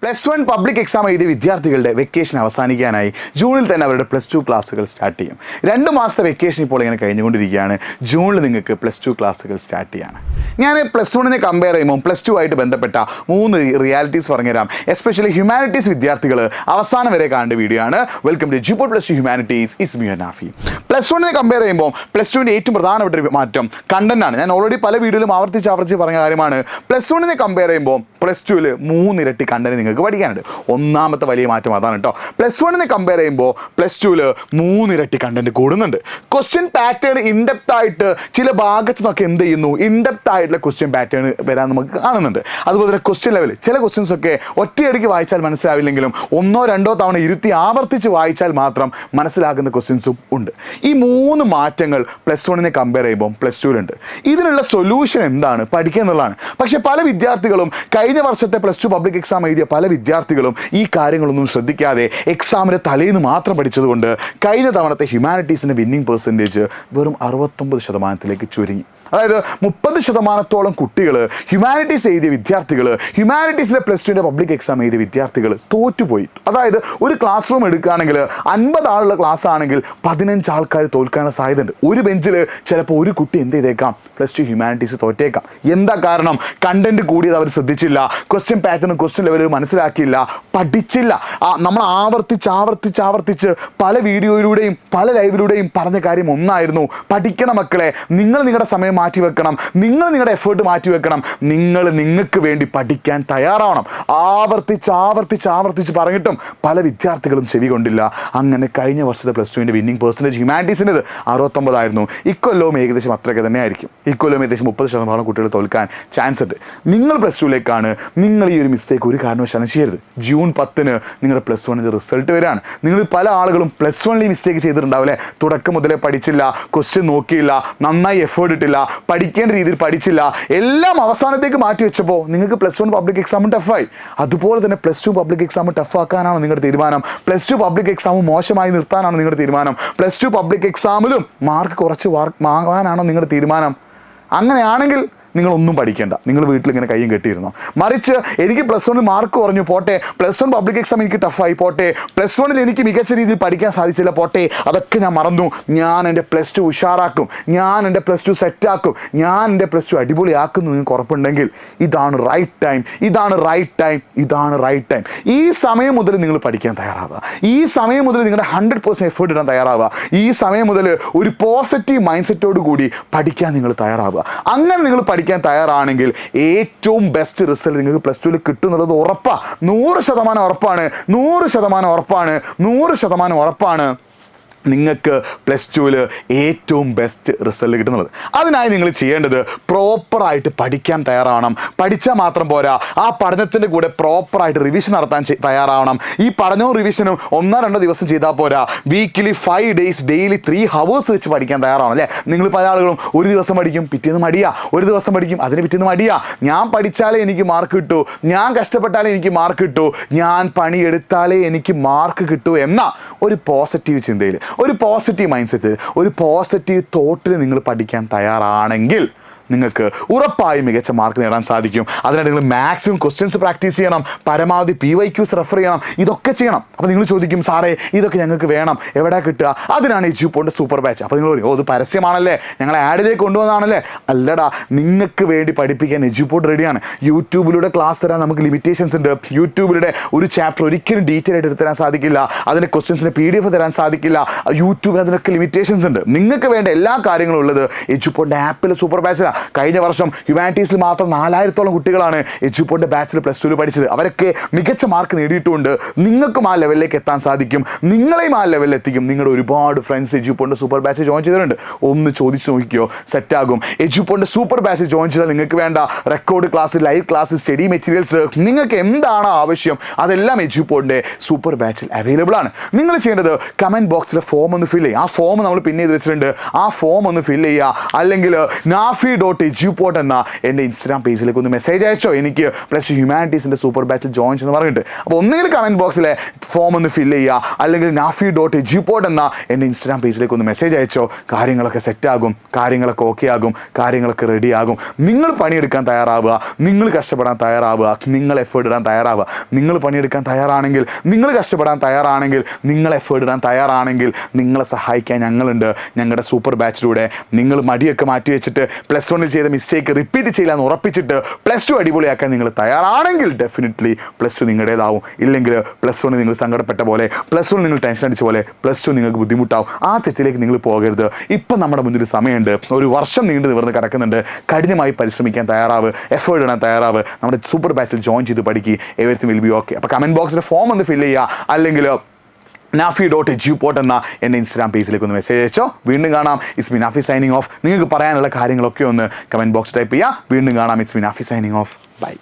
+1 public exam എഴുതിയ വിദ്യാർത്ഥികളുടെ vacation അവസാനിക്കാനായി ജൂണിൽ തന്നെ അവരുടെ +2 ക്ലാസ്സുകൾ സ്റ്റാർട്ട് ചെയ്യും. 2 മാസത്തെ വെക്കേഷൻ ഇപ്പോൾ ഇങ്ങനെ കഴിഞ്ഞുകൊണ്ടിരിക്കുകയാണ്. ജൂണിൽ നിങ്ങൾക്ക് +2 ക്ലാസ്സുകൾ സ്റ്റാർട്ട് ചെയ്യാണ്. ഞാൻ +1നെ കമ്പയർ ചെയ്യുമ്പോൾ +2 ആയിട്ട് ബന്ധപ്പെട്ട 3 റിയാലിറ്റീസ് പറഞ്ഞുതരാം. എസ്പെഷ്യലി ഹ്യൂമാനിറ്റീസ് വിദ്യാർത്ഥികൾ അവസാനം വരെ കാണേണ്ട വീഡിയോ ആണ്. Welcome to Edupod +2 humanities. It's me Nafi. +1നെ കമ്പയർ ചെയ്യുമ്പോൾ +2ൻ്റെ ഏറ്റവും പ്രധാനപ്പെട്ട ഒരു മാറ്റം കണ്ടന്റ് ആണ്. ഞാൻ ഓൾറെഡി പല വീഡിയോയിലും ആവർത്തിച്ച് പറഞ്ഞ കാര്യമാണ്. +1നെ കമ്പയർ ചെയ്യുമ്പോൾ +2ൽ 3 ഇരട്ടി കണ്ടന്റ് നിങ്ങൾക്ക് പഠിക്കാനുണ്ട്. ഒന്നാമത്തെ വലിയ മാറ്റം അതാണ് കേട്ടോ. +1നെ കമ്പയർ ചെയ്യുമ്പോൾ +2ൽ 3 ഇരട്ടി കണ്ടന്റ് കൂടുന്നുണ്ട്. ക്വസ്റ്റ്യൻ പാറ്റേൺ ഇൻഡെപ്ത് ആയിട്ട് ചില ഭാഗത്ത് നിന്നൊക്കെ എന്ത് ചെയ്യുന്നു, ഇൻഡെപ്ത് ആയിട്ടുള്ള ക്വസ്റ്റ്യൻ പാറ്റേൺ വരാൻ നമുക്ക് കാണുന്നുണ്ട്. അതുപോലെ തന്നെ ക്വസ്റ്റ്യൻ ലെവൽ ചില ക്വസ്റ്റ്യൻസ് ഒക്കെ ഒറ്റയടിക്ക് വായിച്ചാൽ മനസ്സിലാവില്ലെങ്കിലും 1-2 തവണ ഇരുത്തി ആവർത്തിച്ച് വായിച്ചാൽ മാത്രം മനസ്സിലാകുന്ന ക്വസ്റ്റ്യൻസും ഉണ്ട്. ഈ 3 മാറ്റങ്ങൾ +1നെ കമ്പയർ ചെയ്യുമ്പോൾ +2ലുണ്ട്. ഇതിനുള്ള സൊല്യൂഷൻ എന്താണ്? പഠിക്കുക എന്നുള്ളതാണ്. പക്ഷെ പല വിദ്യാർത്ഥികളും കഴിഞ്ഞ വർഷത്തെ +2 പബ്ലിക് എക്സാം എഴുതിയ പല വിദ്യാർത്ഥികളും ഈ കാര്യങ്ങളൊന്നും ശ്രദ്ധിക്കാതെ എക്സാമിൻ്റെ തലേന്ന് മാത്രം പഠിച്ചതുകൊണ്ട് കഴിഞ്ഞ തവണത്തെ ഹ്യൂമാനിറ്റീസിൻ്റെ വിന്നിംഗ് പെർസെൻറ്റേജ് വെറും 69% ചുരുങ്ങി. അതായത് 30% കുട്ടികൾ ഹ്യൂമാനിറ്റീസ് എഴുതിയ വിദ്യാർത്ഥികൾ, ഹ്യൂമാനിറ്റീസിലെ +2ൻ്റെ പബ്ലിക് എക്സാം എഴുതിയ വിദ്യാർത്ഥികൾ തോറ്റുപോയി. അതായത് ഒരു ക്ലാസ് റൂം എടുക്കുകയാണെങ്കിൽ 50 ആളുള്ള ക്ലാസ് ആണെങ്കിൽ 15 ആൾക്കാർ തോൽക്കാനുള്ള സാധ്യതയുണ്ട്. ഒരു ബെഞ്ചിൽ ചിലപ്പോൾ ഒരു കുട്ടി എന്ത് ചെയ്തേക്കാം, +2 ഹ്യൂമാനിറ്റീസ് തോറ്റേക്കാം. എന്താ കാരണം? കണ്ടന്റ് കൂടിയത് അവർ ശ്രദ്ധിച്ചില്ല, ക്വസ്റ്റ്യൻ പാറ്റേണും ക്വസ്റ്റ്യൻ ലെവലും മനസ്സിലാക്കിയില്ല, പഠിച്ചില്ല. നമ്മൾ ആവർത്തിച്ച് പല വീഡിയോയിലൂടെയും പല ലൈവിലൂടെയും പറഞ്ഞ കാര്യം ഒന്നായിരുന്നു: പഠിക്കണം മക്കളെ, നിങ്ങൾ നിങ്ങളുടെ സമയം മാറ്റിവെക്കണം, നിങ്ങൾ നിങ്ങളുടെ എഫേർട്ട് മാറ്റിവെക്കണം, നിങ്ങൾ നിങ്ങൾക്ക് വേണ്ടി പഠിക്കാൻ തയ്യാറാവണം. ആവർത്തിച്ച് പറഞ്ഞിട്ടും പല വിദ്യാർത്ഥികളും ചെവി കൊണ്ടില്ല. അങ്ങനെ കഴിഞ്ഞ വർഷത്തെ +2ൻ്റെ വിന്നിംഗ് പെർസെൻറ്റേജ് ഹ്യൂമാനിറ്റീസിൻ്റെത് 69 ആയിരുന്നു. ഇക്കൊല്ലവും ഏകദേശം അത്രയൊക്കെ തന്നെ ആയിരിക്കും. ഇക്കൊല്ലവും ഏകദേശം 30% കുട്ടികൾ തോൽക്കാൻ ചാൻസ് ഉണ്ട്. നിങ്ങൾ +2ലേക്കാണ്. നിങ്ങൾ ഈ ഒരു മിസ്റ്റേക്ക് ഒരു കാരണവശാലും ചെയ്യരുത്. ജൂൺ 10 നിങ്ങളുടെ +1ൻ്റെ റിസൾട്ട് വരികയാണ്. നിങ്ങൾ പല ആളുകളും +1ൽ ഈ മിസ്റ്റേക്ക് ചെയ്തിട്ടുണ്ടാവില്ലേ? തുടക്കം മുതലേ പഠിച്ചില്ല, ക്വസ്റ്റ്യൻ നോക്കിയില്ല, നന്നായി എഫേർട്ട് ഇട്ടില്ല, പഠിക്കേണ്ട രീതിയിൽ പഠിച്ചില്ല, എല്ലാം അവസാനത്തേക്ക് മാറ്റി വെച്ചപ്പോൾ നിങ്ങൾക്ക് +1 പബ്ലിക് എക്സാമും ടഫായി. അതുപോലെ തന്നെ +2 പബ്ലിക് എക്സാം ടഫ് ആക്കാനാണോ നിങ്ങളുടെ തീരുമാനം? +2 പബ്ലിക് എക്സാം മോശമായി നിർത്താനാണോ നിങ്ങളുടെ തീരുമാനം? +2 പബ്ലിക് എക്സാമിലും മാർക്ക് കുറച്ച് വാങ്ങാനാണോ നിങ്ങളുടെ തീരുമാനം? അങ്ങനെയാണെങ്കിൽ നിങ്ങളൊന്നും പഠിക്കേണ്ട, നിങ്ങൾ വീട്ടിലിങ്ങനെ കയ്യും കെട്ടിയിരുന്നോ. മറിച്ച് എനിക്ക് +1 മാർക്ക് കുറഞ്ഞു പോട്ടെ, +1 പബ്ലിക് എക്സാം എനിക്ക് ടഫായി പോട്ടെ, +1ൽ എനിക്ക് മികച്ച രീതിയിൽ പഠിക്കാൻ സാധിച്ചില്ല പോട്ടെ, അതൊക്കെ ഞാൻ മറന്നു. ഞാൻ എൻ്റെ +2 ഉഷാറാക്കും, ഞാൻ എൻ്റെ +2 സെറ്റാക്കും, ഞാൻ എൻ്റെ +2 അടിപൊളിയാക്കും എന്ന് നിങ്ങൾക്ക് ഉറപ്പുണ്ടെങ്കിൽ ഇതാണ് റൈറ്റ് ടൈം. ഈ സമയം മുതൽ നിങ്ങൾ പഠിക്കാൻ തയ്യാറാവുക. ഈ സമയം മുതൽ നിങ്ങളുടെ 100% എഫേർട്ട് ഇടാൻ തയ്യാറാവുക. ഈ സമയം മുതൽ ഒരു പോസിറ്റീവ് മൈൻഡ് സെറ്റോട് കൂടി പഠിക്കാൻ നിങ്ങൾ തയ്യാറാവുക. അങ്ങനെ നിങ്ങൾ പഠിക്കാൻ തയ്യാറാണെങ്കിൽ ഏറ്റവും ബെസ്റ്റ് റിസൾട്ട് നിങ്ങൾക്ക് +2ൽ കിട്ടുന്നുള്ളത് ഉറപ്പാണ്. 100% ഉറപ്പാണ് നിങ്ങൾക്ക് +2ൽ ഏറ്റവും ബെസ്റ്റ് റിസൾട്ട് കിട്ടുന്നത്. അതിനായി നിങ്ങൾ ചെയ്യേണ്ടത് പ്രോപ്പറായിട്ട് പഠിക്കാൻ തയ്യാറാവണം. പഠിച്ചാൽ മാത്രം പോരാ, ആ പഠനത്തിൻ്റെ കൂടെ പ്രോപ്പറായിട്ട് റിവിഷൻ നടത്താൻ തയ്യാറാവണം. ഈ പഠനവും റിവിഷനും 1-2 ദിവസം ചെയ്താൽ പോരാ, വീക്കിലി 5 ഡേയ്സ് ഡെയിലി 3 hours വെച്ച് പഠിക്കാൻ തയ്യാറാവണം അല്ലേ? നിങ്ങൾ പല ആളുകളും ഒരു ദിവസം പഠിക്കും, പിറ്റേന്ന് മടിയാ, ഒരു ദിവസം പഠിക്കും, അതിന് പിറ്റേന്ന് മടിയാ. ഞാൻ പഠിച്ചാലേ എനിക്ക് മാർക്ക് കിട്ടൂ, ഞാൻ കഷ്ടപ്പെട്ടാലേ എനിക്ക് മാർക്ക് കിട്ടൂ, ഞാൻ പണിയെടുത്താലേ എനിക്ക് മാർക്ക് കിട്ടൂ എന്ന ഒരു പോസിറ്റീവ് ചിന്തയിൽ, ഒരു പോസിറ്റീവ് മൈൻഡ് സെറ്റ്, ഒരു പോസിറ്റീവ് തോട്ടിൽ നിങ്ങൾ പഠിക്കാൻ തയ്യാറാണെങ്കിൽ നിങ്ങൾക്ക് ഉറപ്പായും മികച്ച മാർക്ക് നേടാൻ സാധിക്കും. അതിനായിട്ട് നിങ്ങൾ മാക്സിമം ക്വസ്റ്റ്യൻസ് പ്രാക്ടീസ് ചെയ്യണം, പരമാവധി PYQs റെഫർ ചെയ്യണം, ഇതൊക്കെ ചെയ്യണം. അപ്പോൾ നിങ്ങൾ ചോദിക്കും, സാറേ ഇതൊക്കെ ഞങ്ങൾക്ക് വേണം, എവിടെ കിട്ടുക? അതിനാണ് എജ്യൂപോഡിൻ്റെ സൂപ്പർ ബാച്ച്. അപ്പോൾ നിങ്ങൾ പറയും, ഇത് പരസ്യമാണല്ലേ, ഞങ്ങളെ ആഡിലേക്ക് കൊണ്ടുവന്നതാണല്ലേ? അല്ലടാ, നിങ്ങൾക്ക് വേണ്ടി പഠിപ്പിക്കാൻ എജ്യൂപോഡ് റെഡിയാണ്. യൂട്യൂബിലൂടെ ക്ലാസ് തരാൻ നമുക്ക് ലിമിറ്റേഷൻസ് ഉണ്ട്. യൂട്യൂബിലൂടെ ഒരു ചാപ്റ്റർ ഒരിക്കലും ഡീറ്റെയിൽ ആയിട്ട് എടുത്ത് തരാൻ സാധിക്കില്ല, അതിൻ്റെ ക്വസ്റ്റ്യൻസിൻ്റെ PDF തരാൻ സാധിക്കില്ല. യൂട്യൂബിന് അതിനൊക്കെ ലിമിറ്റേഷൻസ് ഉണ്ട്. നിങ്ങൾക്ക് വേണ്ട എല്ലാ കാര്യങ്ങളും ഉള്ളത് എജ്യൂപോഡിൻ്റെ ആപ്പിൽ സൂപ്പർ ബാച്ചിലാണ്. കഴിഞ്ഞ വർഷം ഹ്യൂമാനിറ്റീസിൽ മാത്രം 4000-ഓളം കുട്ടികളാണ് എജ്യൂപോഡിൻ്റെ ബാച്ചിൽ +2ൽ പഠിച്ചത്. അവരൊക്കെ മികച്ച മാർക്ക് നേടിയിട്ടുകൊണ്ട് നിങ്ങൾക്കും ആ ലെവലിലേക്ക് എത്താൻ സാധിക്കും. നിങ്ങളെയും ആ ലെവലിൽ എത്തിക്കും. നിങ്ങളുടെ ഒരുപാട് ഫ്രണ്ട്സ് എജ്യൂപോഡിൻ്റെ സൂപ്പർ ബാച്ച് ജോയിൻ ചെയ്തിട്ടുണ്ട്. ഒന്ന് ചോദിച്ച് നോക്കിയോ, സെറ്റാകും. എജ്യൂപോഡിൻ്റെ സൂപ്പർ ബാച്ച് ജോയിൻ ചെയ്താൽ നിങ്ങൾക്ക് വേണ്ട record class, live class, study materials, നിങ്ങൾക്ക് എന്താണ് ആവശ്യം അതെല്ലാം എജ്യൂപോഡിൻ്റെ സൂപ്പർ ബാച്ചിൽ അവൈലബിൾ ആണ്. നിങ്ങൾ ചെയ്യേണ്ടത് കമൻറ്റ് ബോക്സിലെ ഫോം ഒന്ന് ഫില്ല് ചെയ്യുക. ആ ഫോം നമ്മൾ പിന്നെ ചെയ്ത് വെച്ചിട്ടുണ്ട്. ആ ഫോം ഒന്ന് ഫില്ല് ചെയ്യുക. അല്ലെങ്കിൽ nafi.com nafi.eduport എന്ന എൻ്റെ ഇൻസ്റ്റാഗ്രാം പേജിലേക്ക് ഒന്ന് മെസ്സേജ് അയച്ചോ, എനിക്ക് പ്ലസ് ഹ്യൂമാനിറ്റീസിൻ്റെ സൂപ്പർ ബാച്ചിൽ ജോയിൻ എന്ന് പറഞ്ഞിട്ട്. അപ്പോൾ ഒന്നുകിൽ കമൻറ്റ് ബോക്സിലെ ഫോം ഒന്ന് ഫില്ല് ചെയ്യുക, അല്ലെങ്കിൽ nafi.eduport എന്ന എൻ്റെ ഇൻസ്റ്റാഗ്രാം പേജിലേക്ക് ഒന്ന് മെസ്സേജ് അയച്ചോ. കാര്യങ്ങളൊക്കെ സെറ്റാകും, കാര്യങ്ങളൊക്കെ ഓക്കെ ആകും, കാര്യങ്ങളൊക്കെ റെഡി ആകും. നിങ്ങൾ പണിയെടുക്കാൻ തയ്യാറാവുക, നിങ്ങൾ കഷ്ടപ്പെടാൻ തയ്യാറാവുക, നിങ്ങൾ എഫേർട്ട് ഇടാൻ തയ്യാറാവുക. നിങ്ങൾ പണിയെടുക്കാൻ തയ്യാറാണെങ്കിൽ, നിങ്ങൾ കഷ്ടപ്പെടാൻ തയ്യാറാണെങ്കിൽ, നിങ്ങൾ എഫേർട്ട് ഇടാൻ തയ്യാറാണെങ്കിൽ നിങ്ങളെ സഹായിക്കാൻ ഞങ്ങളുണ്ട്. ഞങ്ങളുടെ സൂപ്പർ ബാച്ചിലൂടെ നിങ്ങൾ മടിയൊക്കെ മാറ്റി വെച്ചിട്ട് പ്ലസ് വണ്ണിൽ ചെയ്ത മിസ്റ്റേക്ക് റിപ്പീറ്റ് ചെയ്യില്ല എന്ന് ഉറപ്പിച്ചിട്ട് പ്ലസ് ടു അടിപൊളിയാക്കാൻ നിങ്ങൾ തയ്യാറാണെങ്കിൽ ഡെഫിനറ്റ്ലി പ്ലസ് ടു നിങ്ങളുടേതാവും. ഇല്ലെങ്കിൽ പ്ലസ് വണ്ണിൽ നിങ്ങൾ സങ്കടപ്പെട്ട പോലെ, പ്ലസ് വൺ നിങ്ങൾ ടെൻഷൻ അടിച്ച പോലെ പ്ലസ് ടു നിങ്ങൾക്ക് ബുദ്ധിമുട്ടാവും. ആ തെറ്റിലേക്ക് നിങ്ങൾ പോകരുത്. ഇപ്പം നമ്മുടെ മുന്നിൽ സമയമുണ്ട്, ഒരു വർഷം നീണ്ടു നിവർന്ന് കിടക്കുന്നുണ്ട്. കഠിനമായി പരിശ്രമിക്കാൻ തയ്യാറാവ്, എഫേർട്ട് ഇടാൻ തയ്യാറാവ്. നമ്മുടെ സൂപ്പർ ബാച്ചിൽ ജോയിൻ ചെയ്ത് പഠിക്കുക. Everything will be okay. അപ്പോൾ കമൻറ്റ് ബോക്സിൽ ഫോം ഒന്ന് ഫില്ല് ചെയ്യുക, അല്ലെങ്കിൽ nafi.eduport എന്ന എൻ്റെ ഇൻസ്റ്റാഗ്രാം പേജിലേക്ക് ഒന്ന് മെസ്സേജ് അയച്ചോ. വീണ്ടും കാണാം. It's me Nafi signing of. നിങ്ങൾക്ക് പറയാനുള്ള കാര്യങ്ങളൊക്കെ ഒന്ന് കമൻറ്റ് ബോക്സ് ടൈപ്പ് ചെയ്യുക. വീണ്ടും കാണാം. It's me Nafi signing off. By.